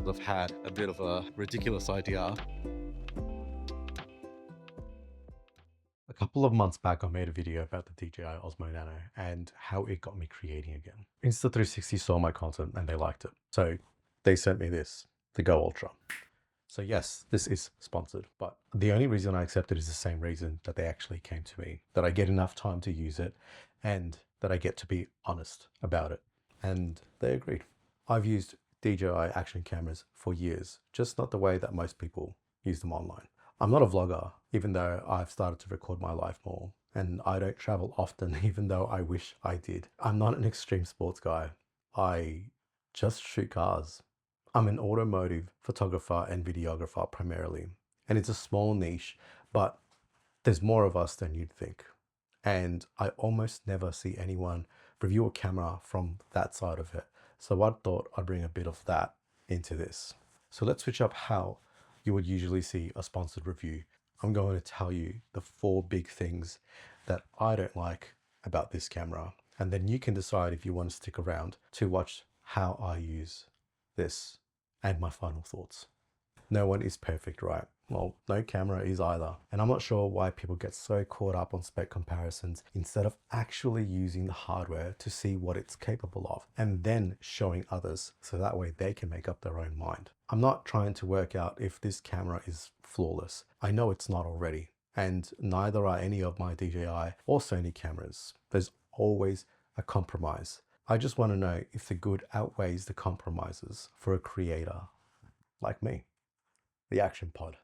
I've had a bit of a ridiculous idea. A couple of months back, I made a video about the DJI Osmo Nano and how it got me creating again. Insta360 saw my content and they liked it. So they sent me this, the Go Ultra. So yes, this is sponsored, but the only reason I accepted is the same reason that they actually came to me, that I get enough time to use it and that I get to be honest about it. And they agreed. I've used DJI action cameras for years, just not the way that most people use them online. I'm not a vlogger, even though I've started to record my life more, and I don't travel often, even though I wish I did. I'm not an extreme sports guy. I just shoot cars. I'm an automotive photographer and videographer primarily, and it's a small niche, but there's more of us than you'd think. And I almost never see anyone review a camera from that side of it. So I thought I'd bring a bit of that into this. So let's switch up how you would usually see a sponsored review. I'm going to tell you the 4 big things that I don't like about this camera. And then you can decide if you want to stick around to watch how I use this and my final thoughts. No one is perfect, right? Well, no camera is either. And I'm not sure why people get so caught up on spec comparisons instead of actually using the hardware to see what it's capable of and then showing others so that way they can make up their own mind. I'm not trying to work out if this camera is flawless. I know it's not already, and neither are any of my DJI or Sony cameras. There's always a compromise. I just want to know if the good outweighs the compromises for a creator like me. The action pod.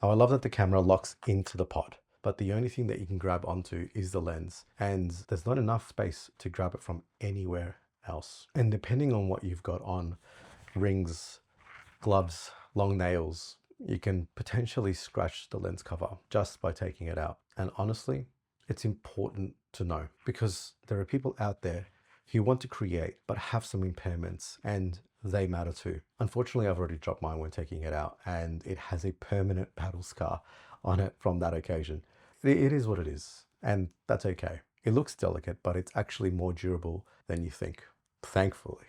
Now I love that the camera locks into the pod, but the only thing that you can grab onto is the lens, and there's not enough space to grab it from anywhere else. And depending on what you've got on, rings, gloves, long nails, you can potentially scratch the lens cover just by taking it out. And honestly, it's important to know because there are people out there who want to create but have some impairments, and they matter too. Unfortunately, I've already dropped mine when taking it out and it has a permanent battle scar on it from that occasion. It is what it is, and that's okay. It looks delicate, but it's actually more durable than you think, thankfully.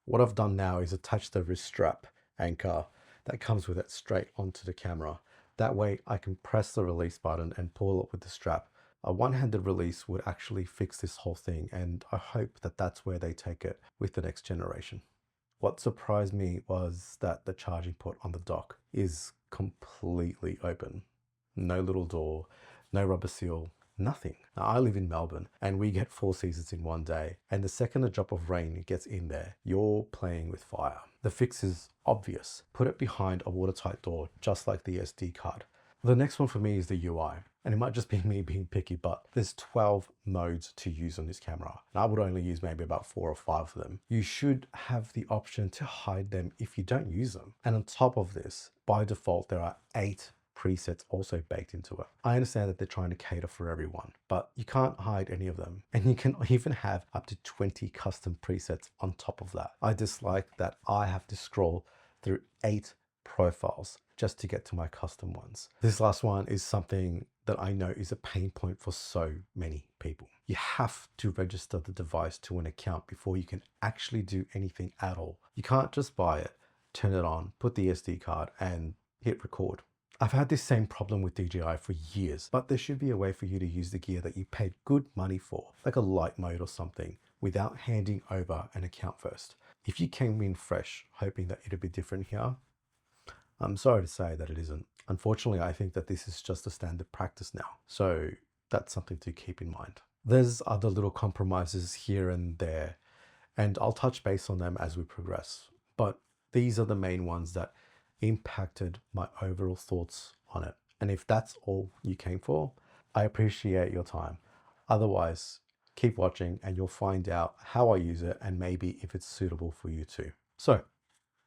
What I've done now is attach the wrist strap anchor that comes with it straight onto the camera. That way I can press the release button and pull it with the strap. A one-handed release would actually fix this whole thing, and I hope that that's where they take it with the next generation. What surprised me was that the charging port on the dock is completely open. No little door, no rubber seal, nothing. Now, I live in Melbourne and we get 4 seasons in one day, and the second a drop of rain gets in there, you're playing with fire. The fix is obvious. Put it behind a watertight door, just like the SD card. The next one for me is the UI. And it might just be me being picky, but there's 12 modes to use on this camera. And I would only use maybe about 4 or 5 of them. You should have the option to hide them if you don't use them. And on top of this, by default, there are 8 presets also baked into it. I understand that they're trying to cater for everyone, but you can't hide any of them. And you can even have up to 20 custom presets on top of that. I dislike that I have to scroll through 8 profiles just to get to my custom ones. This last one is something that I know is a pain point for so many people. You have to register the device to an account before you can actually do anything at all. You can't just buy it, turn it on, put the SD card and hit record. I've had this same problem with DJI for years, but there should be a way for you to use the gear that you paid good money for, like a light mode or something, without handing over an account first. If you came in fresh, hoping that it'd be different here, I'm sorry to say that it isn't. Unfortunately, I think that this is just a standard practice now. So that's something to keep in mind. There's other little compromises here and there, and I'll touch base on them as we progress. But these are the main ones that impacted my overall thoughts on it. And if that's all you came for, I appreciate your time. Otherwise, keep watching and you'll find out how I use it and maybe if it's suitable for you too. So,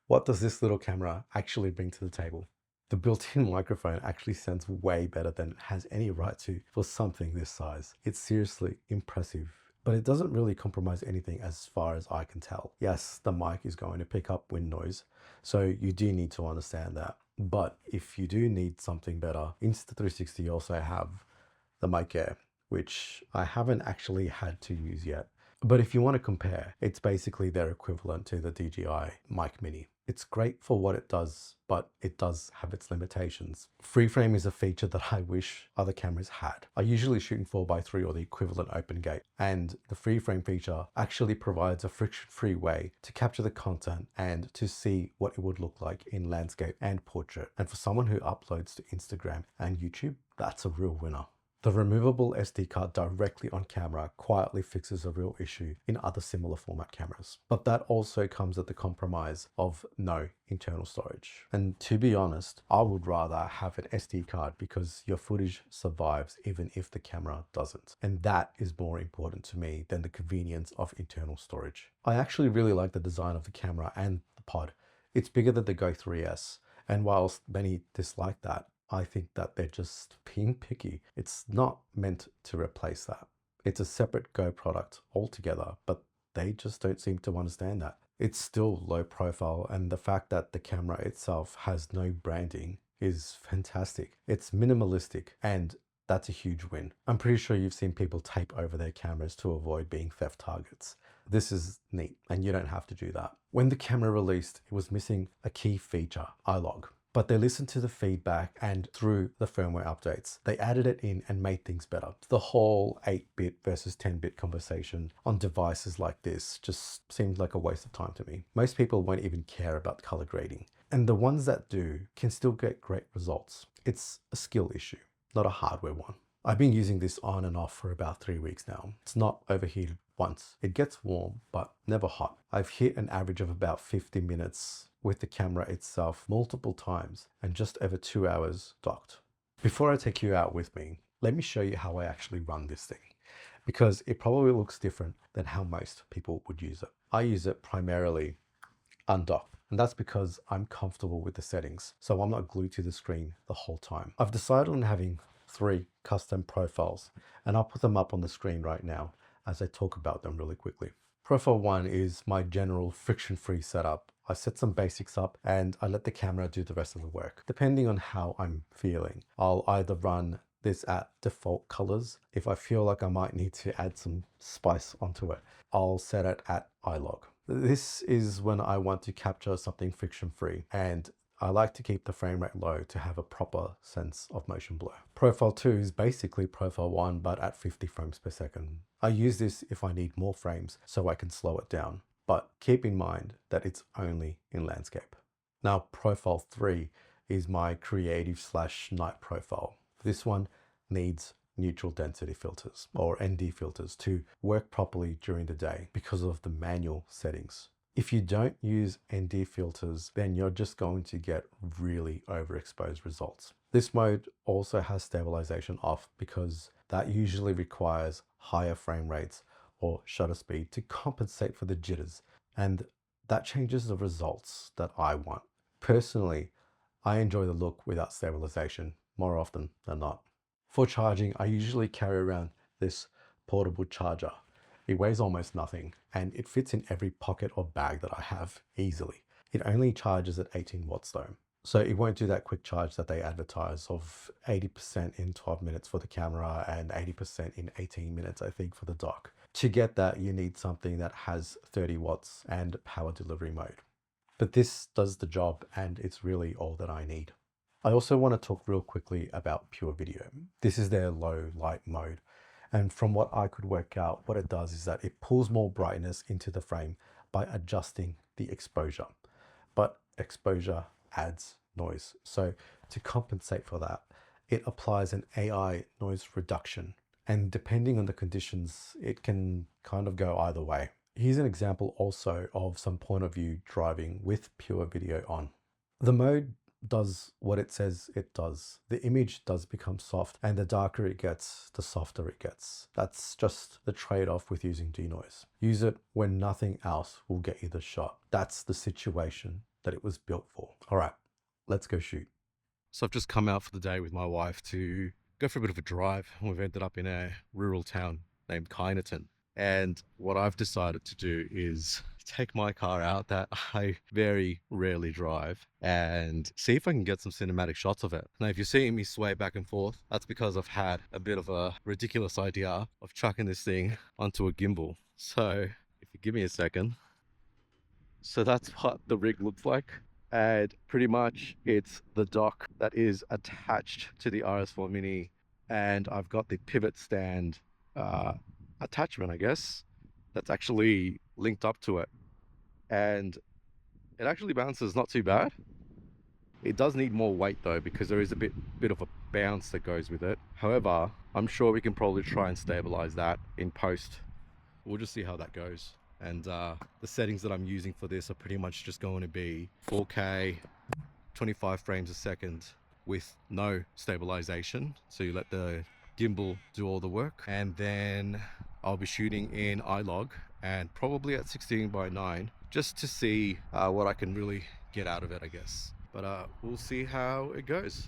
what does this little camera actually bring to the table? The built-in microphone actually sounds way better than it has any right to for something this size. It's seriously impressive but it doesn't really compromise anything as far as I can tell. Yes, the mic is going to pick up wind noise, so you do need to understand that. But if you do need something better, Insta360 also have the mic air, which I haven't actually had to use yet. But if you want to compare, it's basically their equivalent to the DJI Mic Mini. It's great for what it does, but it does have its limitations. Free frame is a feature that I wish other cameras had. I usually shoot in 4x3 or the equivalent open gate, and the free frame feature actually provides a friction-free way to capture the content and to see what it would look like in landscape and portrait. And for someone who uploads to Instagram and YouTube, that's a real winner. The removable SD card directly on camera quietly fixes a real issue in other similar format cameras. But that also comes at the compromise of no internal storage. And to be honest, I would rather have an SD card because your footage survives even if the camera doesn't. And that is more important to me than the convenience of internal storage. I actually really like the design of the camera and the pod. It's bigger than the Go 3S. And whilst many dislike that, I think that they're just being picky. It's not meant to replace that. It's a separate Go product altogether, but they just don't seem to understand that. It's still low profile, and the fact that the camera itself has no branding is fantastic. It's minimalistic, and that's a huge win. I'm pretty sure you've seen people tape over their cameras to avoid being theft targets. This is neat, and you don't have to do that. When the camera released, it was missing a key feature, iLog. But they listened to the feedback, and through the firmware updates, they added it in and made things better. The whole 8-bit versus 10-bit conversation on devices like this just seems like a waste of time to me. Most people won't even care about color grading. And the ones that do can still get great results. It's a skill issue, not a hardware one. I've been using this on and off for about 3 weeks now. It's not overheated once. It gets warm, but never hot. I've hit an average of about 50 minutes with the camera itself multiple times and just over 2 hours docked. Before I take you out with me, let me show you how I actually run this thing, because it probably looks different than how most people would use it. I use it primarily undocked, and that's because I'm comfortable with the settings, so I'm not glued to the screen the whole time. I've decided on having 3 custom profiles, and I'll put them up on the screen right now as I talk about them really quickly. Profile 1 is my general friction-free setup. I set some basics up and I let the camera do the rest of the work. Depending on how I'm feeling, I'll either run this at default colors. If I feel like I might need to add some spice onto it, I'll set it at iLog. This is when I want to capture something friction-free, and I like to keep the frame rate low to have a proper sense of motion blur. Profile 2 is basically Profile 1, but at 50 frames per second. I use this if I need more frames so I can slow it down, but keep in mind that it's only in landscape. Now, Profile 3 is my creative/night profile. This one needs neutral density filters or ND filters to work properly during the day because of the manual settings. If you don't use ND filters, then you're just going to get really overexposed results. This mode also has stabilization off because that usually requires higher frame rates or shutter speed to compensate for the jitters, and that changes the results that I want. Personally, I enjoy the look without stabilization more often than not. For charging, I usually carry around this portable charger. It weighs almost nothing, and it fits in every pocket or bag that I have easily. It only charges at 18 watts though, so it won't do that quick charge that they advertise of 80% in 12 minutes for the camera and 80% in 18 minutes, I think, for the dock. To get that, you need something that has 30 watts and power delivery mode. But this does the job, and it's really all that I need. I also want to talk real quickly about Pure Video. This is their low light mode. And from what I could work out, what it does is that it pulls more brightness into the frame by adjusting the exposure. But exposure adds noise. So to compensate for that, it applies an AI noise reduction. And depending on the conditions, it can kind of go either way. Here's an example also of some point of view driving with Pure Video on. The mode does what it says it does. The image does become soft, and the darker it gets, the softer it gets. That's just the trade-off with using denoise. Use it when nothing else will get you the shot. That's the situation that it was built for. All right, let's go shoot. So I've just come out for the day with my wife to go for a bit of a drive. We've ended up in a rural town named Kyneton. And what I've decided to do is take my car out that I very rarely drive and see if I can get some cinematic shots of it. Now, if you're seeing me sway back and forth, that's because I've had a bit of a ridiculous idea of chucking this thing onto a gimbal. So if you give me a second. So that's what the rig looks like. And pretty much it's the dock that is attached to the RS4 Mini. And I've got the pivot stand attachment, I guess, that's actually linked up to it. And it actually bounces not too bad. It does need more weight though, because there is a bit of a bounce that goes with it. However, I'm sure we can probably try and stabilize that in post. We'll just see how that goes. And the settings that I'm using for this are pretty much just going to be 4K, 25 frames a second with no stabilization. So you let the gimbal do all the work. And then I'll be shooting in iLog and probably at 16:9 just to see what I can really get out of it, I guess. But we'll see how it goes.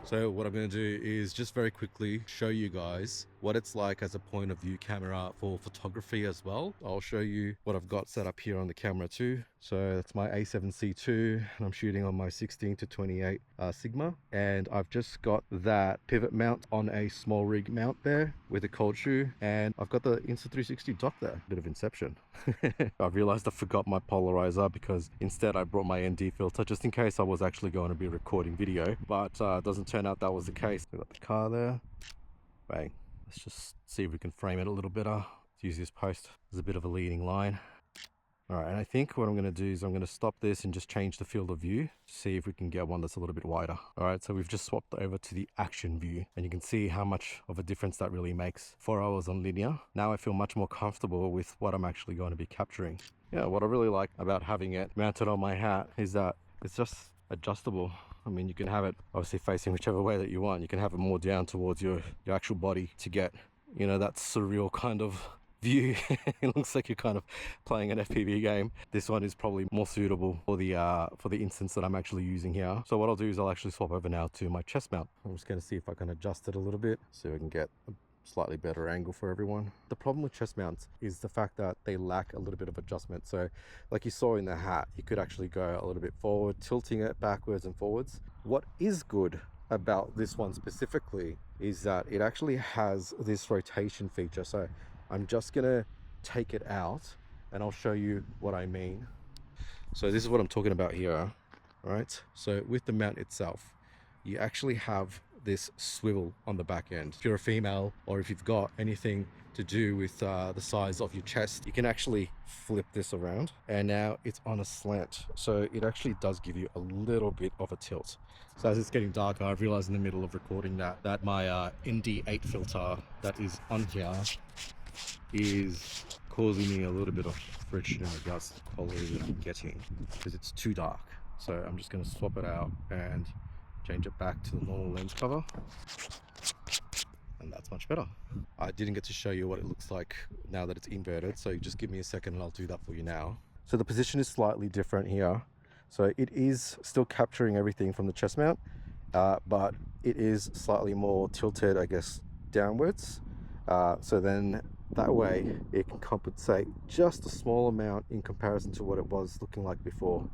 So what I'm going to do is just very quickly show you guys what it's like as a point of view camera for photography as well. I'll show you what I've got set up here on the camera too. So that's my A7C2 and I'm shooting on my 16-28 Sigma, and I've just got that pivot mount on a small rig mount there with a cold shoe, and I've got the Insta360 dock there. Bit of inception. I've realized I forgot my polarizer because instead I brought my ND filter just in case I was actually going to be recording video, but it doesn't turn out that was the case. We've got the car there. Bang. Let's just see if we can frame it a little better. Let's use this post as a bit of a leading line. All right, and I think what I'm going to do is I'm going to stop this and just change the field of view to see if we can get one that's a little bit wider. All right, so we've just swapped over to the action view and you can see how much of a difference that really makes. 4 hours on linear. Now I feel much more comfortable with what I'm actually going to be capturing. Yeah, what I really like about having it mounted on my hat is that it's just adjustable. I mean, you can have it obviously facing whichever way that you want. You can have it more down towards your actual body to get, you know, that surreal kind of view. It looks like you're kind of playing an FPV game. This one is probably more suitable for the instance that I'm actually using here. So what I'll do is I'll actually swap over now to my chest mount. I'm just going to see if I can adjust it a little bit so I can get a slightly better angle for everyone. The problem with chest mounts is the fact that they lack a little bit of adjustment. So like you saw in the hat, you could actually go a little bit forward, tilting it backwards and forwards. What is good about this one specifically is that it actually has this rotation feature. So I'm just gonna take it out and I'll show you what I mean. So this is what I'm talking about here, right? So with the mount itself, you actually have this swivel on the back end. If you're a female or if you've got anything to do with the size of your chest, you can actually flip this around and now it's on a slant. So it actually does give you a little bit of a tilt. So as it's getting darker, I've realized in the middle of recording that my ND8 filter that is on here is causing me a little bit of friction in regards to the quality that I'm getting because it's too dark. So I'm just going to swap it out and change it back to the normal lens cover, and that's much better. I didn't get to show you what it looks like now that it's inverted, so just give me a second and I'll do that for you now. So the position is slightly different here. So it is still capturing everything from the chest mount, but it is slightly more tilted, I guess, downwards. So then that way it can compensate just a small amount in comparison to what it was looking like before.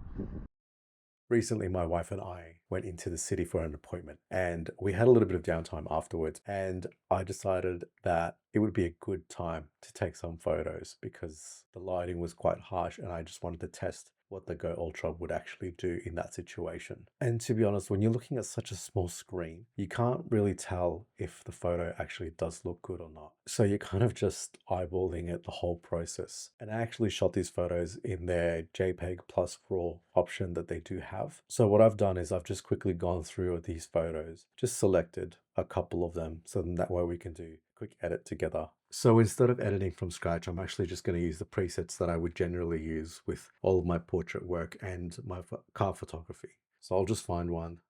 Recently, my wife and I went into the city for an appointment and we had a little bit of downtime afterwards. And I decided that it would be a good time to take some photos because the lighting was quite harsh and I just wanted to test what the Go Ultra would actually do in that situation. And to be honest, when you're looking at such a small screen, you can't really tell if the photo actually does look good or not. So you're kind of just eyeballing it the whole process. And I actually shot these photos in their JPEG plus RAW option that they do have. So what I've done is I've just quickly gone through these photos, just selected a couple of them so then that way we can do a quick edit together. So instead of editing from scratch, I'm actually just going to use the presets that I would generally use with all of my portrait work and my car photography. So I'll just find one.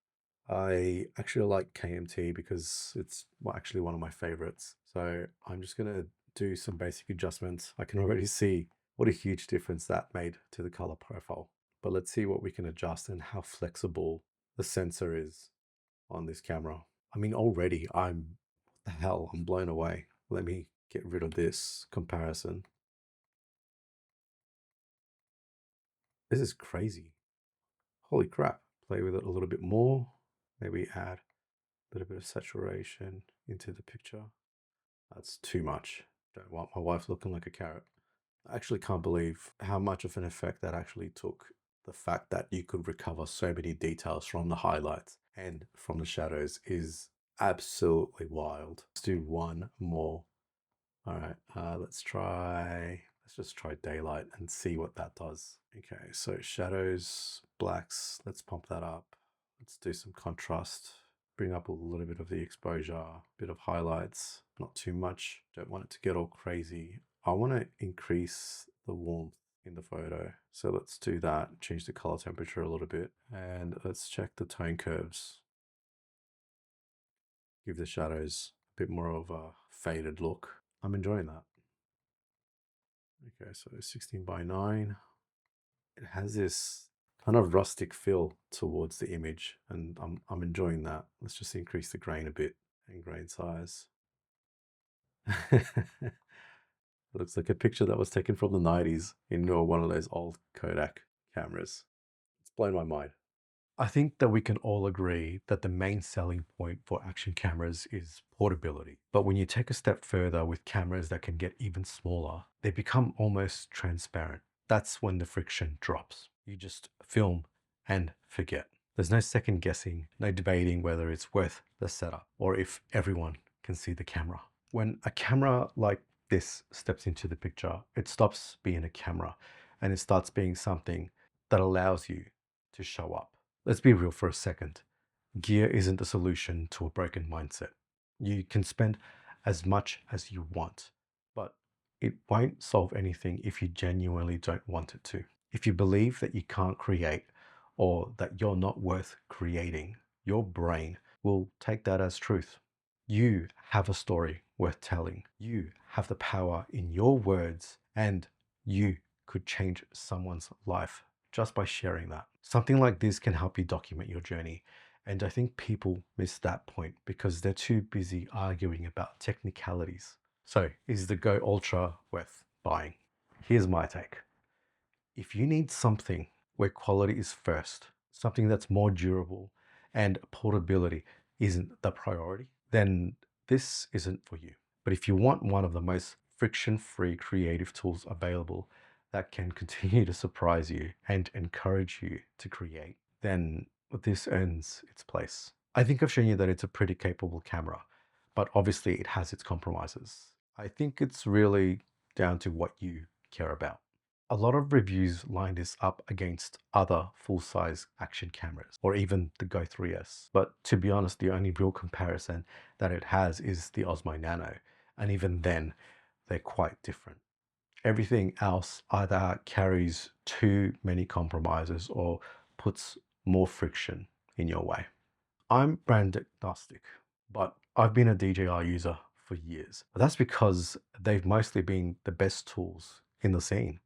I actually like KMT because it's actually one of my favorites. So I'm just going to do some basic adjustments. I can already see what a huge difference that made to the color profile. But let's see what we can adjust and how flexible the sensor is on this camera. I mean, already what the hell, I'm blown away. Let me get rid of this comparison. This is crazy. Holy crap. Play with it a little bit more. Maybe add a little bit of saturation into the picture. That's too much. Don't want my wife looking like a carrot. I actually can't believe how much of an effect that actually took. The fact that you could recover so many details from the highlights and from the shadows is absolutely wild. Let's do one more. All right, let's just try daylight and see what that does. Okay, so shadows, blacks, let's pump that up. Let's do some contrast, bring up a little bit of the exposure, bit of highlights, not too much. Don't want it to get all crazy. I want to increase the warmth in the photo. So let's do that, change the color temperature a little bit, and let's check the tone curves. Give the shadows a bit more of a faded look. I'm enjoying that. Okay, so 16 by 9. It has this kind of rustic feel towards the image, and I'm enjoying that. Let's just increase the grain a bit and grain size. It looks like a picture that was taken from the 90s in one of those old Kodak cameras. It's blown my mind. I think that we can all agree that the main selling point for action cameras is portability. But when you take a step further with cameras that can get even smaller, they become almost transparent. That's when the friction drops. You just film and forget. There's no second guessing, no debating whether it's worth the setup or if everyone can see the camera. When a camera like this steps into the picture, it stops being a camera and it starts being something that allows you to show up. Let's be real for a second. Gear isn't the solution to a broken mindset. You can spend as much as you want, but it won't solve anything if you genuinely don't want it to. If you believe that you can't create or that you're not worth creating, your brain will take that as truth. You have a story worth telling. You have the power in your words, and you could change someone's life just by sharing that. Something like this can help you document your journey. And I think people miss that point because they're too busy arguing about technicalities. So, is the Go Ultra worth buying? Here's my take. If you need something where quality is first, something that's more durable and portability isn't the priority, then this isn't for you. But if you want one of the most friction-free creative tools available that can continue to surprise you and encourage you to create, then this earns its place. I think I've shown you that it's a pretty capable camera, but obviously it has its compromises. I think it's really down to what you care about. A lot of reviews line this up against other full-size action cameras or even the Go 3S. But to be honest, the only real comparison that it has is the Osmo Nano. And even then, they're quite different. Everything else either carries too many compromises or puts more friction in your way. I'm brand agnostic, but I've been a DJI user for years. That's because they've mostly been the best tools in the scene.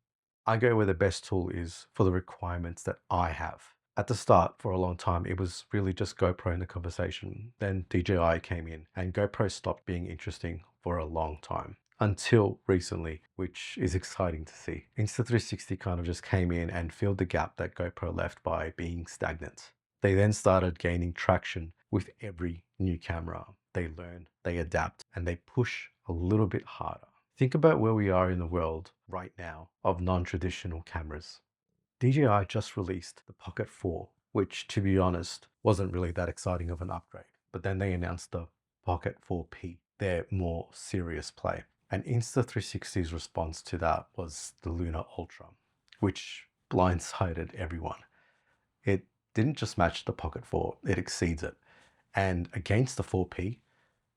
I go where the best tool is for the requirements that I have. At the start, for a long time, it was really just GoPro in the conversation. Then DJI came in and GoPro stopped being interesting for a long time. until recently, which is exciting to see. Insta360 kind of just came in and filled the gap that GoPro left by being stagnant. They then started gaining traction with every new camera. They learn, they adapt, and they push a little bit harder. Think about where we are in the world right now of non-traditional cameras. DJI just released the Pocket 4, which, to be honest, wasn't really that exciting of an upgrade. But then they announced the Pocket 4P, their more serious play. And Insta360's response to that was the Luna Ultra, which blindsided everyone. It didn't just match the Pocket 4, it exceeds it. And against the 4P,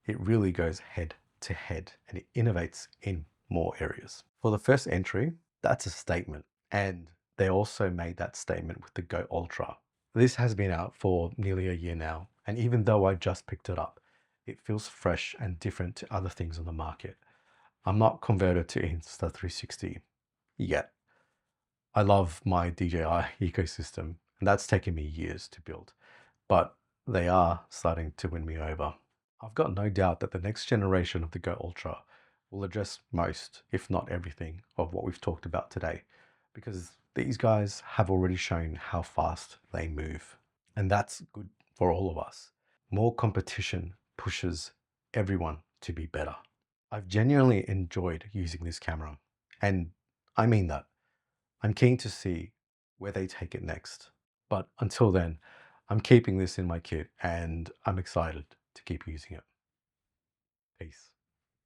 it really goes head to head and it innovates in more areas. For the first entry, that's a statement. And they also made that statement with the Go Ultra. This has been out for nearly a year now. And even though I just picked it up, it feels fresh and different to other things on the market. I'm not converted to Insta360 yet. I love my DJI ecosystem, and that's taken me years to build, but they are starting to win me over. I've got no doubt that the next generation of the Go Ultra will address most, if not everything, of what we've talked about today, because these guys have already shown how fast they move, and that's good for all of us. More competition pushes everyone to be better. I've genuinely enjoyed using this camera, and I mean that. I'm keen to see where they take it next. But until then, I'm keeping this in my kit and I'm excited to keep using it. Peace.